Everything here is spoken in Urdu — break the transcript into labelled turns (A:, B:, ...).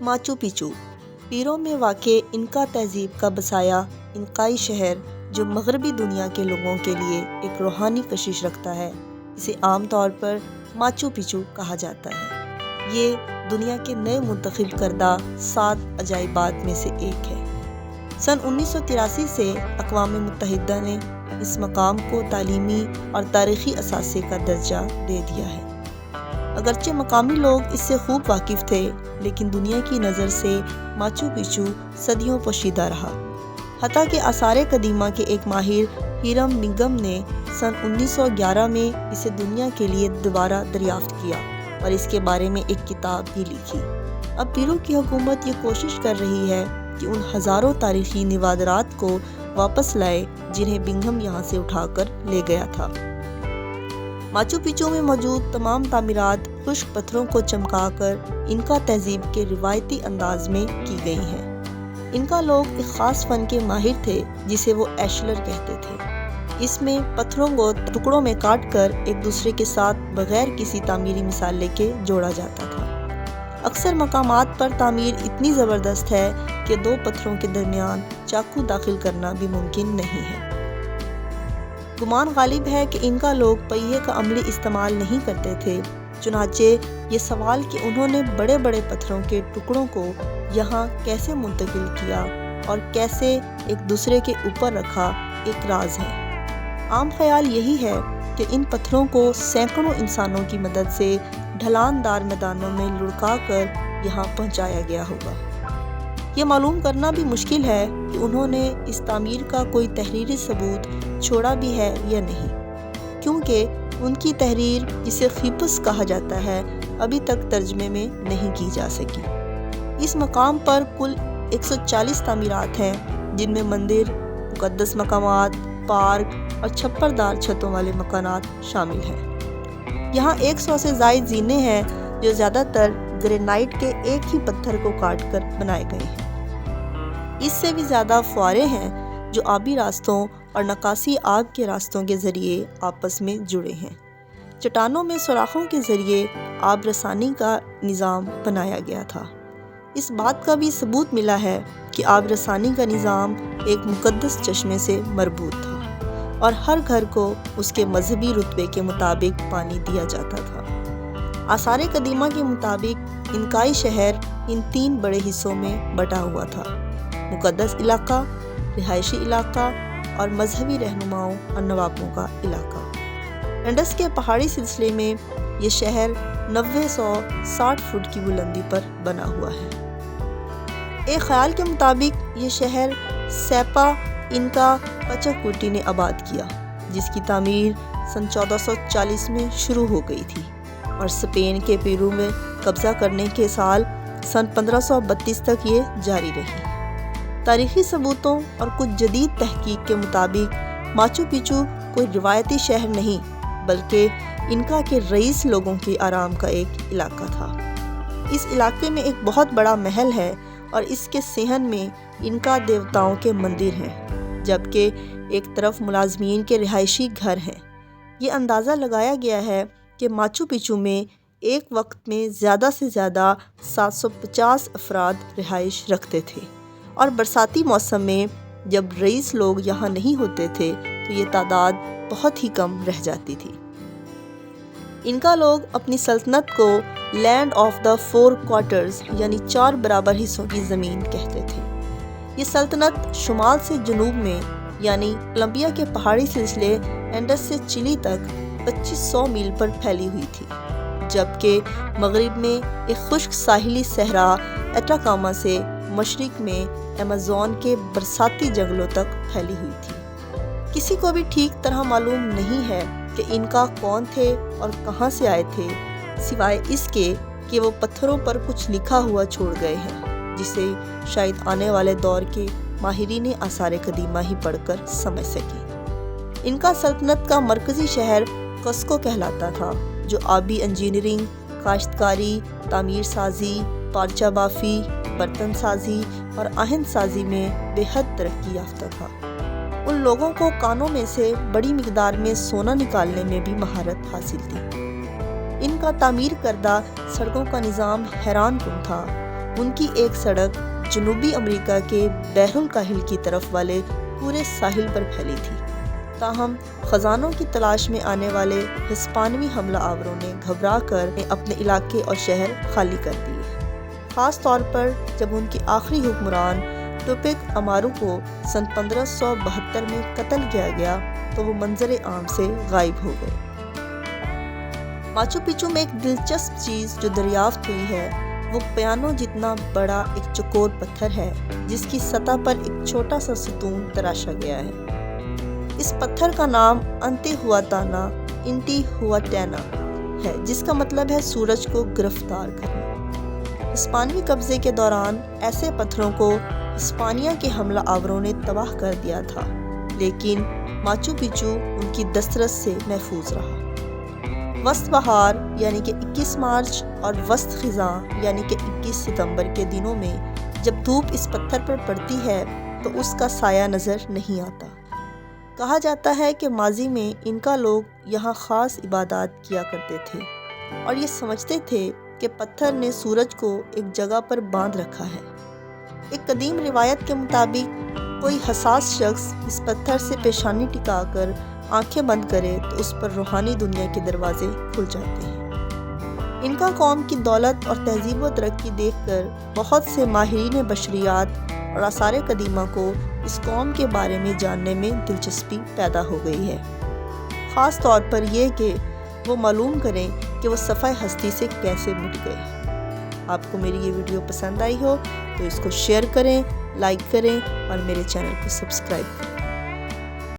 A: ماچو پیچو پیرو میں واقع انکا تہذیب کا بسایا انکائی شہر جو مغربی دنیا کے لوگوں کے لیے ایک روحانی کشش رکھتا ہے، اسے عام طور پر ماچو پیچو کہا جاتا ہے۔ یہ دنیا کے نئے منتخب کردہ 7 عجائبات میں سے ایک ہے۔ سن 1983 سے اقوام متحدہ نے اس مقام کو تعلیمی اور تاریخی اثاثے کا درجہ دے دیا ہے۔ اگرچہ مقامی لوگ اس سے خوب واقف تھے، لیکن دنیا کی نظر سے ماچو پیچو صدیوں پوشیدہ رہا، حتیٰ کہ آثار قدیمہ کے ایک ماہر ہیرم بنگم نے سن 1911 میں اسے دنیا کے لیے دوبارہ دریافت کیا اور اس کے بارے میں ایک کتاب بھی لکھی۔ اب پیرو کی حکومت یہ کوشش کر رہی ہے کہ ان ہزاروں تاریخی نوادرات کو واپس لائے جنہیں بنگم یہاں سے اٹھا کر لے گیا تھا۔ ماچو پیچو میں موجود تمام تعمیرات خشک پتھروں کو چمکا کر انکا تہذیب کے روایتی انداز میں کی گئی ہیں۔ انکا لوگ ایک خاص فن کے ماہر تھے جسے وہ ایشلر کہتے تھے۔ اس میں پتھروں کو ٹکڑوں میں کاٹ کر ایک دوسرے کے ساتھ بغیر کسی تعمیری مثالے کے جوڑا جاتا تھا۔ اکثر مقامات پر تعمیر اتنی زبردست ہے کہ 2 پتھروں کے درمیان چاقو داخل کرنا بھی ممکن نہیں ہے۔ گمان غالب ہے کہ انکا لوگ پہیے کا عملی استعمال نہیں کرتے تھے، چنانچہ یہ سوال کہ انہوں نے بڑے بڑے پتھروں کے ٹکڑوں کو یہاں کیسے منتقل کیا اور کیسے ایک دوسرے کے اوپر رکھا، ایک راز ہے۔ عام خیال یہی ہے کہ ان پتھروں کو سینکڑوں انسانوں کی مدد سے ڈھلان دار میدانوں میں لڑکا کر یہاں پہنچایا گیا ہوگا۔ یہ معلوم کرنا بھی مشکل ہے کہ انہوں نے اس تعمیر کا کوئی تحریری ثبوت چھوڑا بھی ہے یا نہیں، کیونکہ ان کی تحریر جسے خیپس کہا جاتا ہے ابھی تک ترجمے میں نہیں کی جا سکی۔ اس مقام پر کل 140 تعمیرات ہیں، جن میں مندر، مقدس مقامات، پارک اور چھپردار چھتوں والے مکانات شامل ہیں۔ یہاں 100 سے زائد زینے ہیں جو زیادہ تر گرینائٹ کے ایک ہی پتھر کو کاٹ کر بنائے گئے ہیں۔ اس سے بھی زیادہ فوارے ہیں جو آبی راستوں اور نکاسی آب کے راستوں کے ذریعے آپس میں جڑے ہیں۔ چٹانوں میں سوراخوں کے ذریعے آب رسانی کا نظام بنایا گیا تھا۔ اس بات کا بھی ثبوت ملا ہے کہ آب رسانی کا نظام ایک مقدس چشمے سے مربوط تھا اور ہر گھر کو اس کے مذہبی رتبے کے مطابق پانی دیا جاتا تھا۔ آثار قدیمہ کے مطابق انکائی شہر ان 3 بڑے حصوں میں بٹا ہوا تھا: مقدس علاقہ، رہائشی علاقہ اور مذہبی رہنماؤں اور نوابوں کا علاقہ۔ انڈس کے پہاڑی سلسلے میں یہ شہر 960 فٹ کی بلندی پر بنا ہوا ہے۔ ایک خیال کے مطابق یہ شہر سیپا انکا پچاکوٹی نے آباد کیا، جس کی تعمیر سن 1440 میں شروع ہو گئی تھی اور اسپین کے پیرو میں قبضہ کرنے کے سال سن 1532 تک یہ جاری رہی۔ تاریخی ثبوتوں اور کچھ جدید تحقیق کے مطابق ماچو پیچو کوئی روایتی شہر نہیں، بلکہ انکا کے رئیس لوگوں کے آرام کا ایک علاقہ تھا۔ اس علاقے میں ایک بہت بڑا محل ہے اور اس کے صحن میں انکا دیوتاؤں کے مندر ہیں، جبکہ ایک طرف ملازمین کے رہائشی گھر ہیں۔ یہ اندازہ لگایا گیا ہے کہ ماچو پیچو میں ایک وقت میں زیادہ سے زیادہ 750 افراد رہائش رکھتے تھے، اور برساتی موسم میں جب رئیس لوگ یہاں نہیں ہوتے تھے تو یہ تعداد بہت ہی کم رہ جاتی تھی۔ انکا لوگ اپنی سلطنت کو لینڈ آف دا 4 کوارٹرز یعنی 4 برابر حصوں کی زمین کہتے تھے۔ یہ سلطنت شمال سے جنوب میں یعنی کولمبیا کے پہاڑی سلسلے انڈس سے چلی تک 2500 میل پر پھیلی ہوئی تھی، جبکہ مغرب میں ایک خشک ساحلی صحرا ایٹاکاما سے مشرق میں ایمیزون کے برساتی جنگلوں تک پھیلی ہوئی تھی۔ کسی کو بھی ٹھیک طرح معلوم نہیں ہے کہ انکا کون تھے اور کہاں سے آئے تھے، سوائے اس کے کہ وہ پتھروں پر کچھ لکھا ہوا چھوڑ گئے ہیں، جسے شاید آنے والے دور کے ماہرین آثار قدیمہ ہی پڑھ کر سمجھ سکیں۔ انکا سلطنت کا مرکزی شہر کسکو کہلاتا تھا، جو آبی انجینئرنگ، کاشتکاری، تعمیر سازی، پارچہ بافی، برتن سازی اور آہن سازی میں بے حد ترقی یافتہ تھا۔ ان لوگوں کو کانوں میں سے بڑی مقدار میں سونا نکالنے میں بھی مہارت حاصل تھی۔ ان کا تعمیر کردہ سڑکوں کا نظام حیران کن تھا۔ ان کی ایک سڑک جنوبی امریکہ کے بحر الکاہل کی طرف والے پورے ساحل پر پھیلی تھی۔ تاہم خزانوں کی تلاش میں آنے والے ہسپانوی حملہ آوروں نے گھبرا کر اپنے علاقے اور شہر خالی کر دیے، خاص طور پر جب ان کے آخری حکمران ٹوپک امارو کو سن 1572 میں قتل کیا گیا تو وہ منظر عام سے غائب ہو گئے۔ ماچو پیچو میں ایک دلچسپ چیز جو دریافت ہوئی ہے وہ پیانو جتنا بڑا ایک چوکور پتھر ہے جس کی سطح پر ایک چھوٹا سا ستون تراشا گیا ہے۔ اس پتھر کا نام انتی ہواٹانا انٹی ہواٹینا ہے، جس کا مطلب ہے سورج کو گرفتار کرنا۔ ہسپانوی قبضے کے دوران ایسے پتھروں کو ہسپانیہ کے حملہ آوروں نے تباہ کر دیا تھا، لیکن ماچو پیچو ان کی دسترس سے محفوظ رہا۔ وسط بہار یعنی کہ 21 مارچ اور وسط خزاں یعنی کہ 21 ستمبر کے دنوں میں جب دھوپ اس پتھر پر پڑتی ہے تو اس کا سایہ نظر نہیں آتا۔ کہا جاتا ہے کہ ماضی میں انکا لوگ یہاں خاص عبادات کیا کرتے تھے اور یہ سمجھتے تھے کہ پتھر نے سورج کو ایک جگہ پر باندھ رکھا ہے۔ ایک قدیم روایت کے مطابق کوئی حساس شخص اس پتھر سے پیشانی ٹکا کر آنکھیں بند کرے تو اس پر روحانی دنیا کے دروازے کھل جاتے ہیں۔ انکا قوم کی دولت اور تہذیب و ترقی دیکھ کر بہت سے ماہرین بشریات اور آثار قدیمہ کو اس قوم کے بارے میں جاننے میں دلچسپی پیدا ہو گئی ہے، خاص طور پر یہ کہ وہ معلوم کریں کہ وہ صفحہ ہستی سے کیسے مٹ گئے۔ آپ کو میری یہ ویڈیو پسند آئی ہو تو اس کو شیئر کریں، لائک کریں اور میرے چینل کو سبسکرائب کریں۔